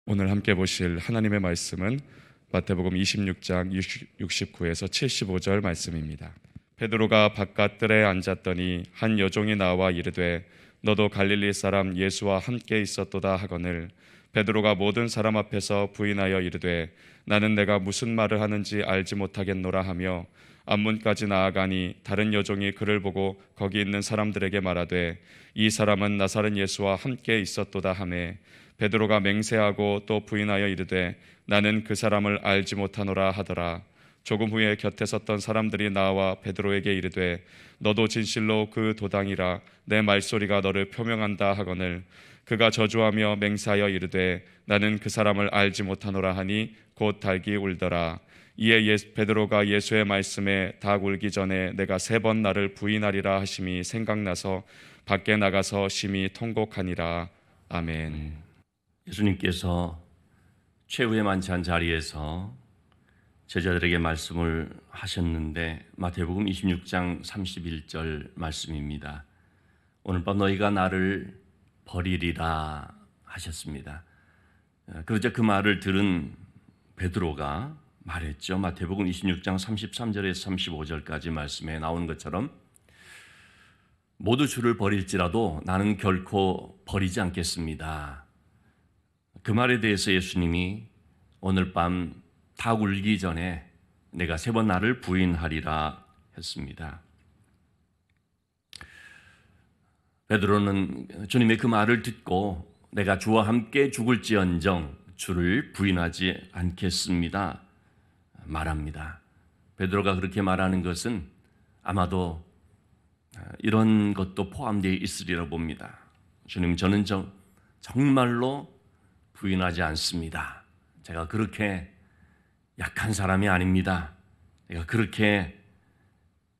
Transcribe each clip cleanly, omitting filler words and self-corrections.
오늘 함께 보실 하나님의 말씀은 마태복음 26장 69에서 75절 말씀입니다. 베드로가 바깥 뜰에 앉았더니 한 여종이 나와 이르되 너도 갈릴리 사람 예수와 함께 있었도다 하거늘 베드로가 모든 사람 앞에서 부인하여 이르되 나는 내가 무슨 말을 하는지 알지 못하겠노라 하며 앞문까지 나아가니 다른 여종이 그를 보고 거기 있는 사람들에게 말하되 이 사람은 나사렛 예수와 함께 있었도다 하매 베드로가 맹세하고 또 부인하여 이르되 나는 그 사람을 알지 못하노라 하더라. 조금 후에 곁에 섰던 사람들이 나와 베드로에게 이르되 너도 진실로 그 도당이라 내 말소리가 너를 표명한다 하거늘 그가 저주하며 맹세하여 이르되 나는 그 사람을 알지 못하노라 하니 곧 닭이 울더라. 이에 베드로가 예수의 말씀에 닭 울기 전에 내가 3번 나를 부인하리라 하심이 생각나서 밖에 나가서 심히 통곡하니라. 아멘. 예수님께서 최후의 만찬 자리에서 제자들에게 말씀을 하셨는데 마태복음 26장 31절 말씀입니다. 오늘 밤 너희가 나를 버리리라 하셨습니다. 그러자 그 말을 들은 베드로가 말했죠. 마태복음 26장 33절에서 35절까지 말씀에 나오는 것처럼 모두 주를 버릴지라도 나는 결코 버리지 않겠습니다. 그 말에 대해서 예수님이 오늘 밤 닭 울기 전에 내가 3번 나를 부인하리라 했습니다. 베드로는 주님의 그 말을 듣고 내가 주와 함께 죽을지언정 주를 부인하지 않겠습니다 말합니다. 베드로가 그렇게 말하는 것은 아마도 이런 것도 포함되어 있으리라 봅니다. 주님, 저는 정말로 부인하지 않습니다. 제가 그렇게 약한 사람이 아닙니다. 내가 그렇게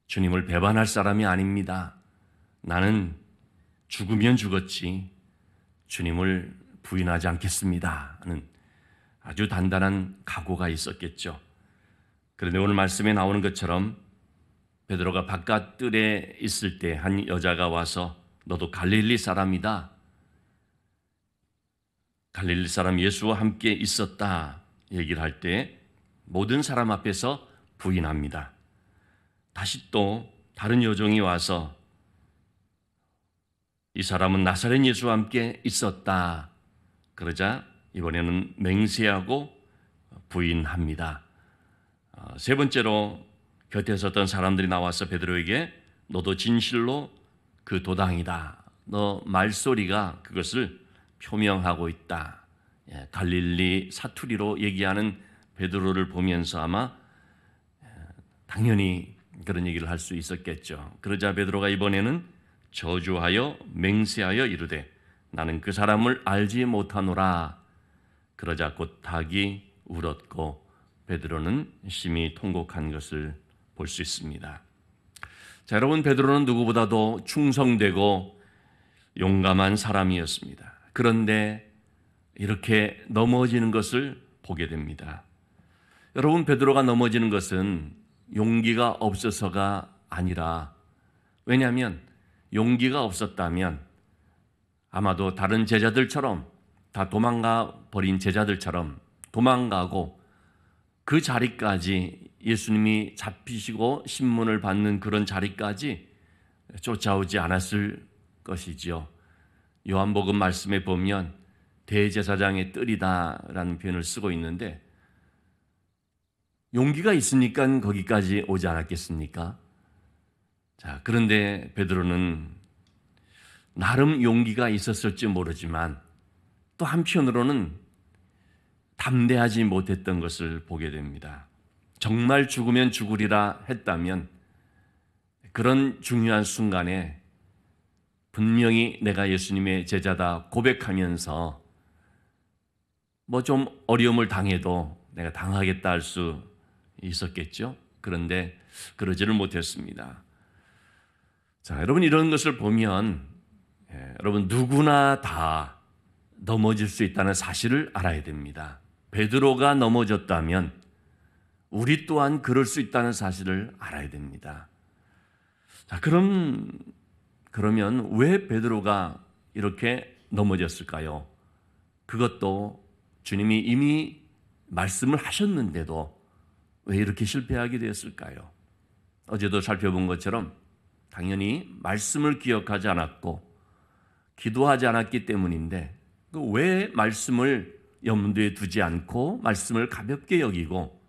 주님을 배반할 사람이 아닙니다. 나는 죽으면 죽었지 주님을 부인하지 않겠습니다 하는 아주 단단한 각오가 있었겠죠. 그런데 오늘 말씀에 나오는 것처럼 베드로가 바깥 뜰에 있을 때 한 여자가 와서 너도 갈릴리 사람이다, 갈릴리 사람 예수와 함께 있었다 얘기를 할 때 모든 사람 앞에서 부인합니다. 다시 또 다른 여종이 와서 이 사람은 나사렛 예수와 함께 있었다 그러자 이번에는 맹세하고 부인합니다. 3번째로 곁에 섰던 사람들이 나와서 베드로에게 너도 진실로 그 도당이다, 너 말소리가 그것을 표명하고 있다. 갈릴리 사투리로 얘기하는 베드로를 보면서 아마 당연히 그런 얘기를 할 수 있었겠죠. 그러자 베드로가 이번에는 저주하여 맹세하여 이르되 나는 그 사람을 알지 못하노라. 그러자 곧 닭이 울었고 베드로는 심히 통곡한 것을 볼 수 있습니다. 자, 여러분, 베드로는 누구보다도 충성되고 용감한 사람이었습니다. 그런데 이렇게 넘어지는 것을 보게 됩니다. 여러분, 베드로가 넘어지는 것은 용기가 없어서가 아니라, 왜냐하면 용기가 없었다면 아마도 다른 제자들처럼 다 도망가 버린 제자들처럼 도망가고 그 자리까지 예수님이 잡히시고 신문을 받는 그런 자리까지 쫓아오지 않았을 것이지요. 요한복음 말씀에 보면 대제사장의 뜰이다라는 표현을 쓰고 있는데 용기가 있으니까 거기까지 오지 않았겠습니까? 자, 그런데 베드로는 나름 용기가 있었을지 모르지만 또 한편으로는 담대하지 못했던 것을 보게 됩니다. 정말 죽으면 죽으리라 했다면 그런 중요한 순간에 분명히 내가 예수님의 제자다 고백하면서 뭐 좀 어려움을 당해도 내가 당하겠다 할 수 있었겠죠. 그런데 그러지를 못했습니다. 자, 여러분, 이런 것을 보면 여러분 누구나 다 넘어질 수 있다는 사실을 알아야 됩니다. 베드로가 넘어졌다면 우리 또한 그럴 수 있다는 사실을 알아야 됩니다. 자, 그러면 왜 베드로가 이렇게 넘어졌을까요? 그것도 주님이 이미 말씀을 하셨는데도 왜 이렇게 실패하게 되었을까요? 어제도 살펴본 것처럼 당연히 말씀을 기억하지 않았고 기도하지 않았기 때문인데 왜 말씀을 염두에 두지 않고 말씀을 가볍게 여기고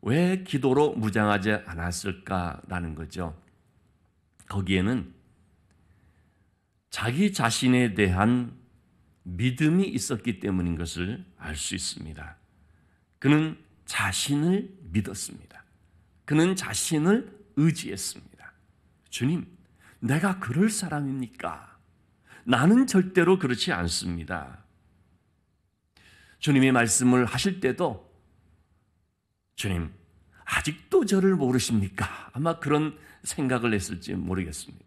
왜 기도로 무장하지 않았을까라는 거죠. 거기에는 자기 자신에 대한 믿음이 있었기 때문인 것을 알 수 있습니다. 그는 자신을 믿었습니다. 그는 자신을 의지했습니다. 주님, 내가 그럴 사람입니까? 나는 절대로 그렇지 않습니다. 주님의 말씀을 하실 때도 주님, 아직도 저를 모르십니까? 아마 그런 생각을 했을지 모르겠습니다.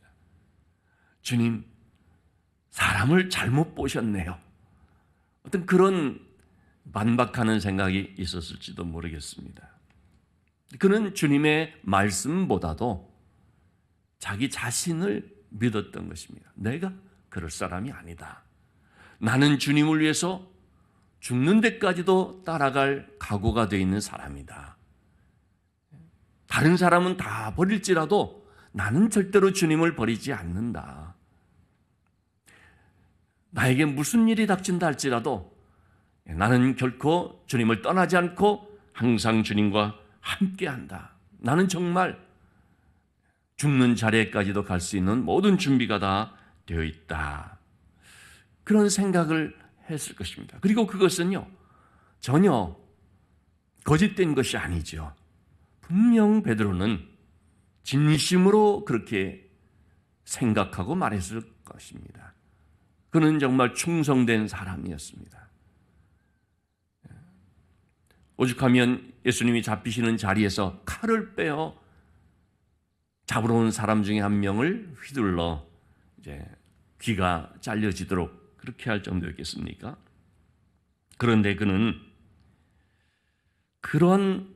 주님, 사람을 잘못 보셨네요. 어떤 그런 반박하는 생각이 있었을지도 모르겠습니다. 그는 주님의 말씀보다도 자기 자신을 믿었던 것입니다. 내가 그럴 사람이 아니다. 나는 주님을 위해서 죽는 데까지도 따라갈 각오가 되어 있는 사람이다. 다른 사람은 다 버릴지라도 나는 절대로 주님을 버리지 않는다. 나에게 무슨 일이 닥친다 할지라도 나는 결코 주님을 떠나지 않고 항상 주님과 함께한다. 나는 정말 죽는 자리에까지도 갈 수 있는 모든 준비가 다 되어 있다. 그런 생각을 했을 것입니다. 그리고 그것은요, 전혀 거짓된 것이 아니죠. 분명 베드로는 진심으로 그렇게 생각하고 말했을 것입니다. 그는 정말 충성된 사람이었습니다. 오죽하면 예수님이 잡히시는 자리에서 칼을 빼어 잡으러 온 사람 중에 한 명을 휘둘러 이제 귀가 잘려지도록 그렇게 할 정도였겠습니까? 그런데 그는 그런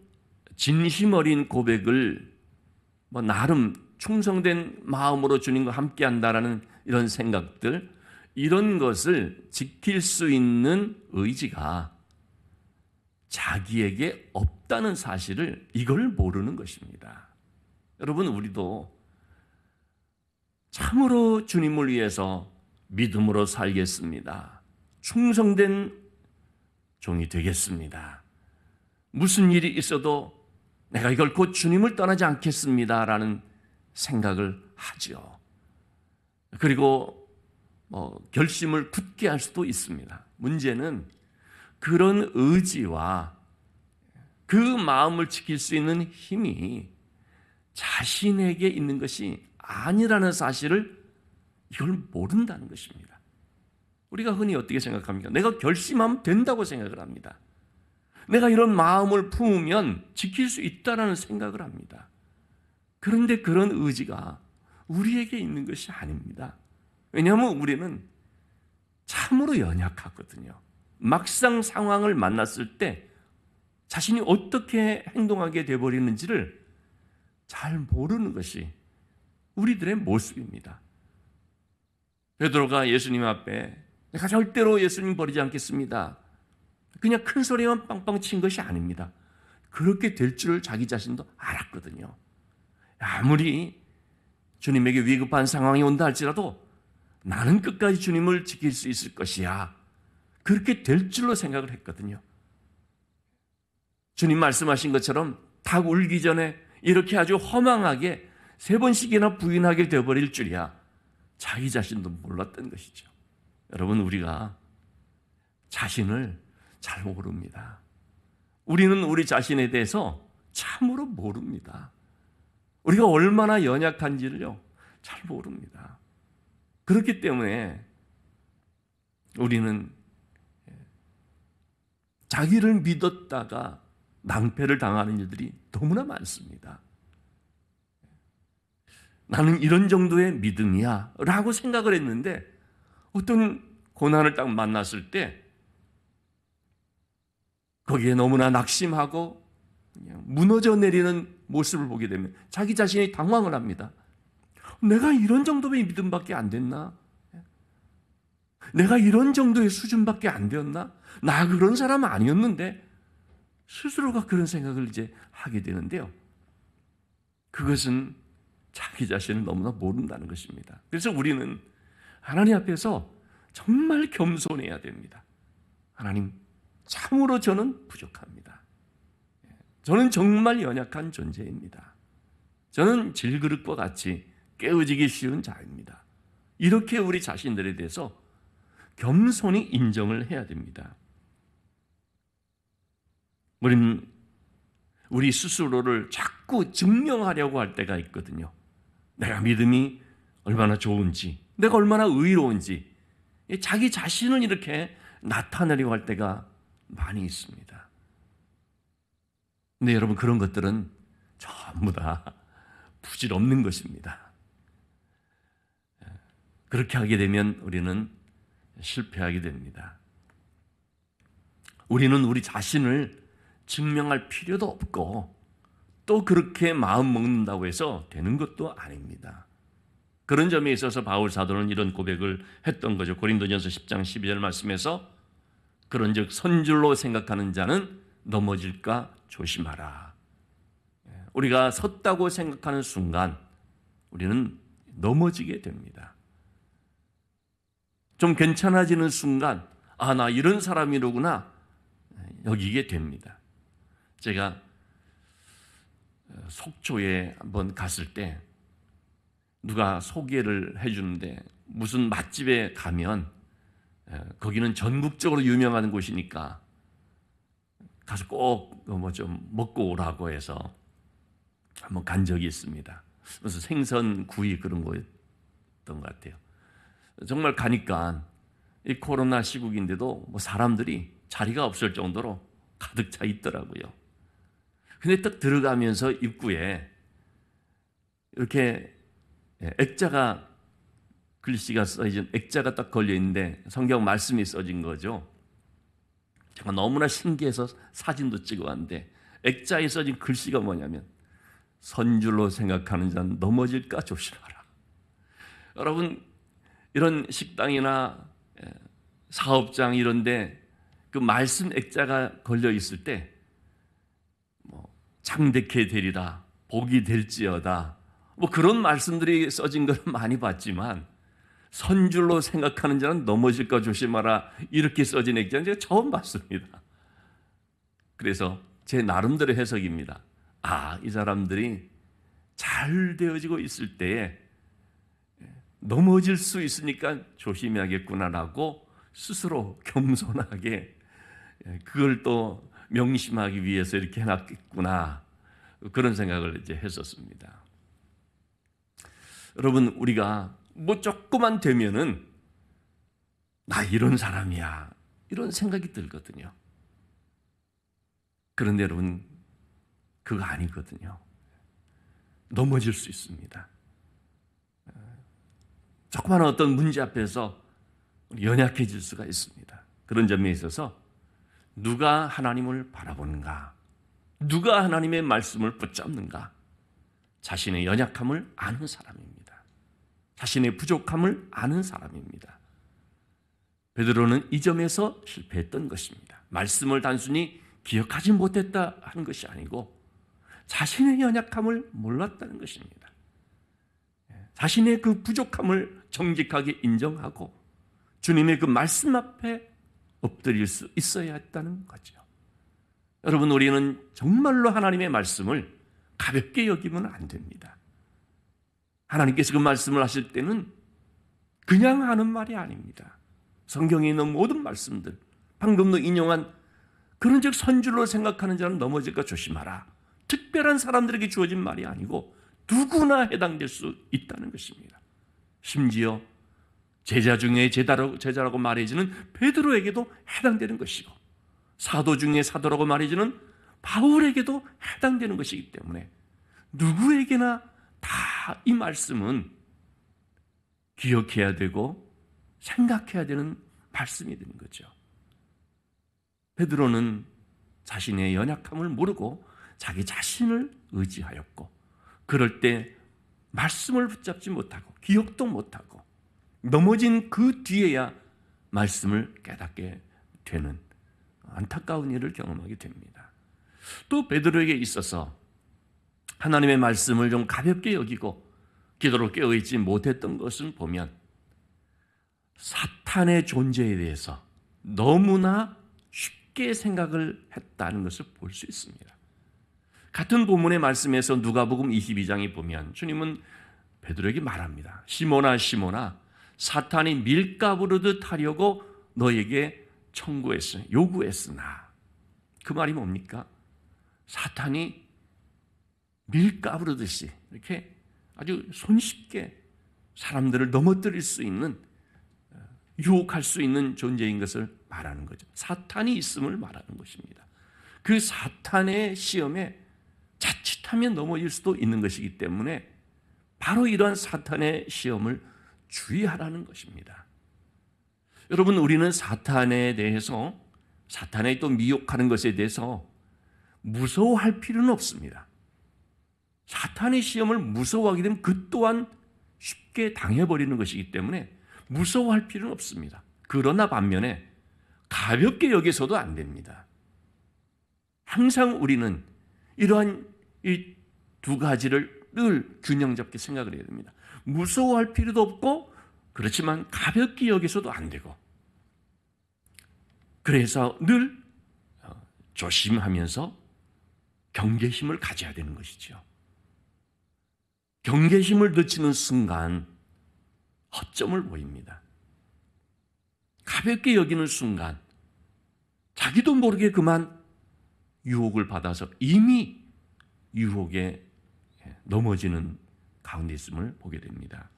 진심 어린 고백을 나름 충성된 마음으로 주님과 함께한다라는 이런 생각들, 이런 것을 지킬 수 있는 의지가 자기에게 없다는 사실을 이걸 모르는 것입니다. 여러분, 우리도 참으로 주님을 위해서 믿음으로 살겠습니다. 충성된 종이 되겠습니다. 무슨 일이 있어도 내가 이걸 곧 주님을 떠나지 않겠습니다라는 생각을 하죠. 그리고 결심을 굳게 할 수도 있습니다. 문제는 그런 의지와 그 마음을 지킬 수 있는 힘이 자신에게 있는 것이 아니라는 사실을 이걸 모른다는 것입니다. 우리가 흔히 어떻게 생각합니까? 내가 결심하면 된다고 생각을 합니다. 내가 이런 마음을 품으면 지킬 수 있다라는 생각을 합니다. 그런데 그런 의지가 우리에게 있는 것이 아닙니다. 왜냐하면 우리는 참으로 연약하거든요. 막상 상황을 만났을 때 자신이 어떻게 행동하게 되어버리는지를 잘 모르는 것이 우리들의 모습입니다. 베드로가 예수님 앞에 내가 절대로 예수님 버리지 않겠습니다. 그냥 큰 소리만 빵빵 친 것이 아닙니다. 그렇게 될 줄을 자기 자신도 알았거든요. 아무리 주님에게 위급한 상황이 온다 할지라도 나는 끝까지 주님을 지킬 수 있을 것이야. 그렇게 될 줄로 생각을 했거든요. 주님 말씀하신 것처럼 닭 울기 전에 이렇게 아주 허망하게 3번씩이나 부인하게 되어버릴 줄이야. 자기 자신도 몰랐던 것이죠. 여러분, 우리가 자신을 잘 모릅니다. 우리는 우리 자신에 대해서 참으로 모릅니다. 우리가 얼마나 연약한지를요, 잘 모릅니다. 그렇기 때문에 우리는 자기를 믿었다가 낭패를 당하는 일들이 너무나 많습니다. 나는 이런 정도의 믿음이야 라고 생각을 했는데 어떤 고난을 딱 만났을 때 거기에 너무나 낙심하고 그냥 무너져 내리는 모습을 보게 되면 자기 자신이 당황을 합니다. 내가 이런 정도의 믿음밖에 안 됐나? 내가 이런 정도의 수준밖에 안 되었나? 나 그런 사람 아니었는데 스스로가 그런 생각을 이제 하게 되는데요. 그것은 자기 자신을 너무나 모른다는 것입니다. 그래서 우리는 하나님 앞에서 정말 겸손해야 됩니다. 하나님, 참으로 저는 부족합니다. 저는 정말 연약한 존재입니다. 저는 질그릇과 같이 깨어지기 쉬운 자입니다. 이렇게 우리 자신들에 대해서 겸손히 인정을 해야 됩니다. 우리는 우리 스스로를 자꾸 증명하려고 할 때가 있거든요. 내가 믿음이 얼마나 좋은지, 내가 얼마나 의로운지, 자기 자신을 이렇게 나타내려고 할 때가 많이 있습니다. 근데 여러분, 그런 것들은 전부 다 부질없는 것입니다. 그렇게 하게 되면 우리는 실패하게 됩니다. 우리는 우리 자신을 증명할 필요도 없고 또 그렇게 마음 먹는다고 해서 되는 것도 아닙니다. 그런 점에 있어서 바울 사도는 이런 고백을 했던 거죠. 고린도전서 10장 12절 말씀에서 그런즉 선줄로 생각하는 자는 넘어질까 조심하라. 우리가 섰다고 생각하는 순간 우리는 넘어지게 됩니다. 좀 괜찮아지는 순간 아, 나 이런 사람이로구나 여기게 됩니다. 제가 속초에 한번 갔을 때 누가 소개를 해주는데 무슨 맛집에 가면 거기는 전국적으로 유명한 곳이니까 가서 꼭 뭐 좀 먹고 오라고 해서 한번 간 적이 있습니다. 무슨 생선 구이 그런 거였던 것 같아요. 정말 가니까 이 코로나 시국인데도 뭐 사람들이 자리가 없을 정도로 가득 차 있더라고요. 근데 딱 들어가면서 입구에 이렇게 액자가 글씨가 써진 액자가 딱 걸려 있는데 성경 말씀이 써진 거죠. 제가 너무나 신기해서 사진도 찍어왔는데 액자에 써진 글씨가 뭐냐면 선줄로 생각하는 자는 넘어질까 조심하라. 여러분, 이런 식당이나 사업장 이런데 그 말씀 액자가 걸려 있을 때 뭐 창대케 되리라, 복이 될지어다, 뭐 그런 말씀들이 써진 걸 많이 봤지만 선줄로 생각하는 자는 넘어질까 조심하라 이렇게 써진 액자는 제가 처음 봤습니다. 그래서 제 나름대로 해석입니다. 아, 이 사람들이 잘 되어지고 있을 때에 넘어질 수 있으니까 조심해야겠구나라고 스스로 겸손하게 그걸 또 명심하기 위해서 이렇게 해놨겠구나, 그런 생각을 이제 했었습니다. 여러분, 우리가 뭐 조금만 되면은 나 이런 사람이야 이런 생각이 들거든요. 그런데 여러분, 그거 아니거든요. 넘어질 수 있습니다. 조그마한 어떤 문제 앞에서 연약해질 수가 있습니다. 그런 점에 있어서 누가 하나님을 바라보는가, 누가 하나님의 말씀을 붙잡는가, 자신의 연약함을 아는 사람입니다. 자신의 부족함을 아는 사람입니다. 베드로는 이 점에서 실패했던 것입니다. 말씀을 단순히 기억하지 못했다 하는 것이 아니고 자신의 연약함을 몰랐다는 것입니다. 자신의 그 부족함을 정직하게 인정하고 주님의 그 말씀 앞에 엎드릴 수 있어야 했다는 거죠. 여러분, 우리는 정말로 하나님의 말씀을 가볍게 여기면 안 됩니다. 하나님께서 그 말씀을 하실 때는 그냥 하는 말이 아닙니다. 성경에 있는 모든 말씀들, 방금도 인용한 그런즉 선줄로 생각하는 자는 넘어질까 조심하라, 특별한 사람들에게 주어진 말이 아니고 누구나 해당될 수 있다는 것입니다. 심지어 제자 중에 제자라고 말해지는 베드로에게도 해당되는 것이고 사도 중에 사도라고 말해지는 바울에게도 해당되는 것이기 때문에 누구에게나 다 이 말씀은 기억해야 되고 생각해야 되는 말씀이 되는 거죠. 베드로는 자신의 연약함을 모르고 자기 자신을 의지하였고 그럴 때 말씀을 붙잡지 못하고 기억도 못하고 넘어진 그 뒤에야 말씀을 깨닫게 되는 안타까운 일을 경험하게 됩니다. 또 베드로에게 있어서 하나님의 말씀을 좀 가볍게 여기고 기도로 깨어있지 못했던 것은 보면 사탄의 존재에 대해서 너무나 쉽게 생각을 했다는 것을 볼 수 있습니다. 같은 본문의 말씀에서 누가복음 22장에 보면 주님은 베드로에게 말합니다. 시몬아 시몬아 사탄이 밀가부르듯 하려고 너에게 요구했으나 그 말이 뭡니까? 사탄이 밀가부르듯이 이렇게 아주 손쉽게 사람들을 넘어뜨릴 수 있는 유혹할 수 있는 존재인 것을 말하는 거죠. 사탄이 있음을 말하는 것입니다. 그 사탄의 시험에 자칫하면 넘어질 수도 있는 것이기 때문에 바로 이러한 사탄의 시험을 주의하라는 것입니다. 여러분, 우리는 사탄에 대해서 사탄의 또 미혹하는 것에 대해서 무서워할 필요는 없습니다. 사탄의 시험을 무서워하게 되면 그 또한 쉽게 당해버리는 것이기 때문에 무서워할 필요는 없습니다. 그러나 반면에 가볍게 여기서도 안 됩니다. 항상 우리는 이러한 이 두 가지를 늘 균형 잡게 생각을 해야 됩니다. 무서워할 필요도 없고 그렇지만 가볍게 여기서도 안 되고 그래서 늘 조심하면서 경계심을 가져야 되는 것이죠. 경계심을 늦추는 순간 허점을 보입니다. 가볍게 여기는 순간 자기도 모르게 그만 유혹을 받아서 이미 유혹에 넘어지는 가운데 있음을 보게 됩니다.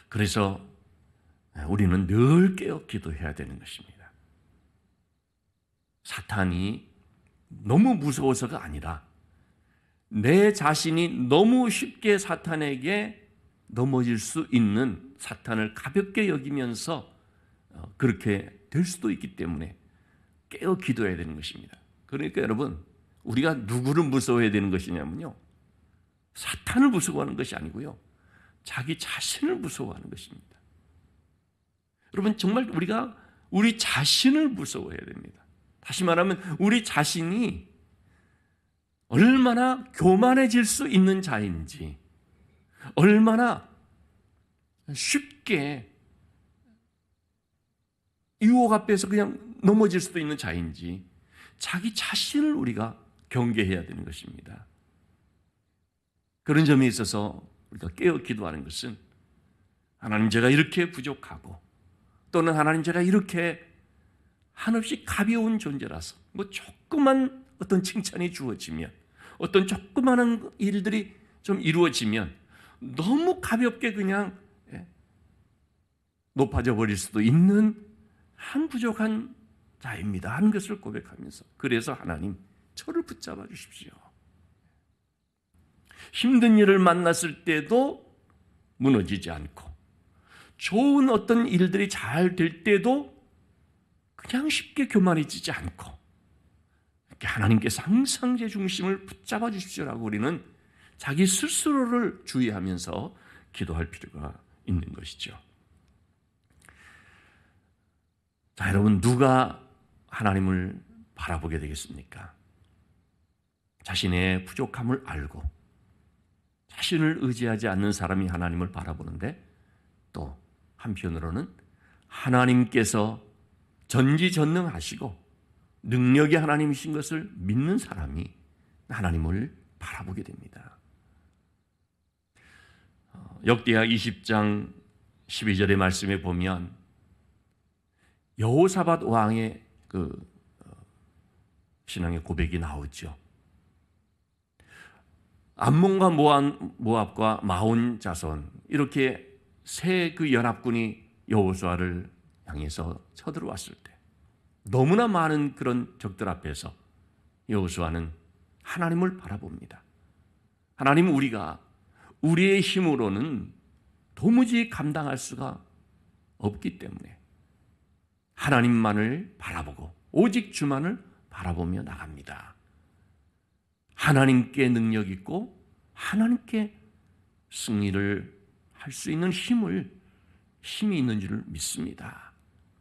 그래서 우리는 늘 깨어 기도해야 되는 것입니다. 사탄이 너무 무서워서가 아니라 내 자신이 너무 쉽게 사탄에게 넘어질 수 있는 사탄을 가볍게 여기면서 그렇게 될 수도 있기 때문에 깨어 기도해야 되는 것입니다. 그러니까 여러분, 우리가 누구를 무서워해야 되는 것이냐면요, 사탄을 무서워하는 것이 아니고요, 자기 자신을 무서워하는 것입니다. 여러분, 정말 우리가 우리 자신을 무서워해야 됩니다. 다시 말하면 우리 자신이 얼마나 교만해질 수 있는 자인지, 얼마나 쉽게 유혹 앞에서 그냥 넘어질 수도 있는 자인지 자기 자신을 우리가 경계해야 되는 것입니다. 그런 점에 있어서 우리가 깨어 기도하는 것은 하나님, 제가 이렇게 부족하고 또는 하나님, 제가 이렇게 한없이 가벼운 존재라서 뭐 조그만 어떤 칭찬이 주어지면, 어떤 조그마한 일들이 좀 이루어지면 너무 가볍게 그냥 높아져 버릴 수도 있는 한 부족한 자입니다 하는 것을 고백하면서, 그래서 하나님, 저를 붙잡아 주십시오. 힘든 일을 만났을 때도 무너지지 않고, 좋은 어떤 일들이 잘 될 때도 그냥 쉽게 교만해지지 않고, 이렇게 하나님께서 항상 제 중심을 붙잡아 주십시오라고 우리는 자기 스스로를 주의하면서 기도할 필요가 있는 것이죠. 자, 여러분, 누가 하나님을 바라보게 되겠습니까? 자신의 부족함을 알고 자신을 의지하지 않는 사람이 하나님을 바라보는데, 또 한편으로는 하나님께서 전지전능하시고 능력이 하나님이신 것을 믿는 사람이 하나님을 바라보게 됩니다. 역대하 20장 12절의 말씀에 보면 여호사밧 왕의 신앙의 고백이 나오죠. 암몬과 모압과 마온 자손, 이렇게 세 그 연합군이 여호수아를 향해서 쳐들어왔을 때 너무나 많은 그런 적들 앞에서 여호수아는 하나님을 바라봅니다. 하나님, 우리가 우리의 힘으로는 도무지 감당할 수가 없기 때문에 하나님만을 바라보고 오직 주만을 바라보며 나갑니다. 하나님께 능력 있고 하나님께 승리를 할 수 있는 힘을 힘이 있는 줄 믿습니다.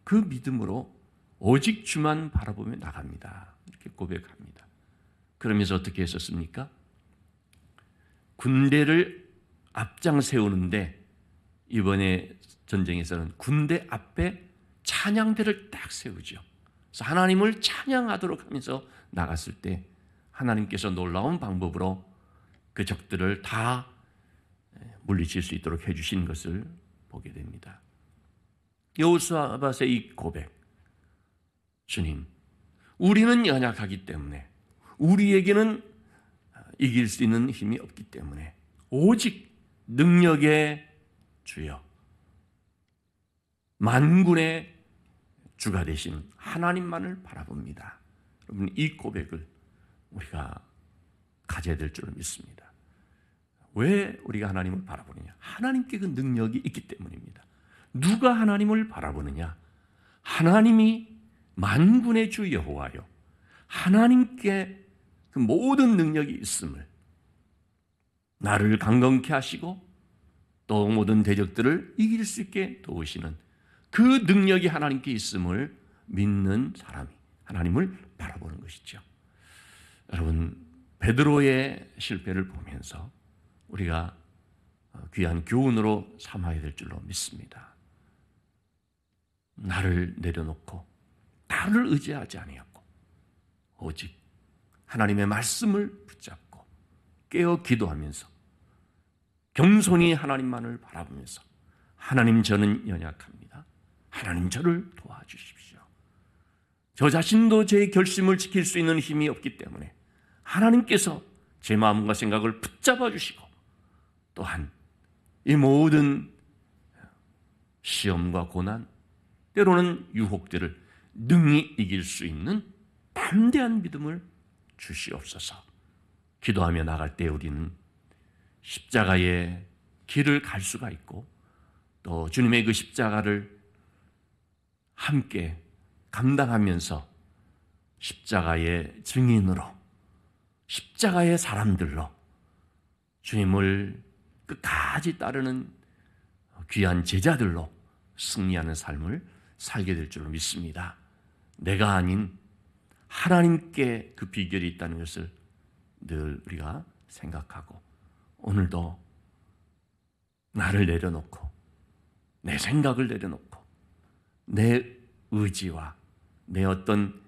그 믿음으로 오직 주만 바라보며 나갑니다. 이렇게 고백합니다. 그러면서 어떻게 했었습니까? 군대를 앞장 세우는데 이번에 전쟁에서는 군대 앞에 찬양대를 딱 세우죠. 그래서 하나님을 찬양하도록 하면서 나갔을 때 하나님께서 놀라운 방법으로 그 적들을 다 물리칠 수 있도록 해주신 것을 보게 됩니다. 여호수아밧의 이 고백, 주님, 우리는 연약하기 때문에, 우리에게는 이길 수 있는 힘이 없기 때문에 오직 능력의 주여, 만군의 주가 되신 하나님만을 바라봅니다. 여러분, 이 고백을 우리가 가져야 될 줄 믿습니다. 왜 우리가 하나님을 바라보느냐? 하나님께 그 능력이 있기 때문입니다. 누가 하나님을 바라보느냐? 하나님이 만군의 주 여호와요, 하나님께 그 모든 능력이 있음을, 나를 강건케 하시고 또 모든 대적들을 이길 수 있게 도우시는 그 능력이 하나님께 있음을 믿는 사람이 하나님을 바라보는 것이죠. 여러분, 베드로의 실패를 보면서 우리가 귀한 교훈으로 삼아야 될 줄로 믿습니다. 나를 내려놓고 나를 의지하지 아니하고 오직 하나님의 말씀을 붙잡고 깨어 기도하면서 겸손히 하나님만을 바라보면서, 하나님, 저는 연약합니다. 하나님, 저를 도와주십시오. 저 자신도 제 결심을 지킬 수 있는 힘이 없기 때문에 하나님께서 제 마음과 생각을 붙잡아 주시고, 또한 이 모든 시험과 고난, 때로는 유혹들을 능히 이길 수 있는 담대한 믿음을 주시옵소서. 기도하며 나갈 때 우리는 십자가의 길을 갈 수가 있고, 또 주님의 그 십자가를 함께 감당하면서 십자가의 증인으로, 십자가의 사람들로 주님을 끝까지 따르는 귀한 제자들로 승리하는 삶을 살게 될 줄로 믿습니다. 내가 아닌 하나님께 그 비결이 있다는 것을 늘 우리가 생각하고, 오늘도 나를 내려놓고 내 생각을 내려놓고 내 의지와 내 어떤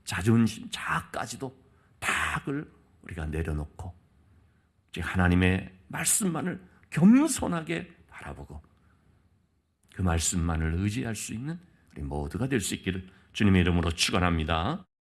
자존심, 자아까지도 다 그걸 우리가 내려놓고 즉 하나님의 말씀만을 겸손하게 바라보고 그 말씀만을 의지할 수 있는 우리 모두가 될 수 있기를 주님의 이름으로 축원합니다.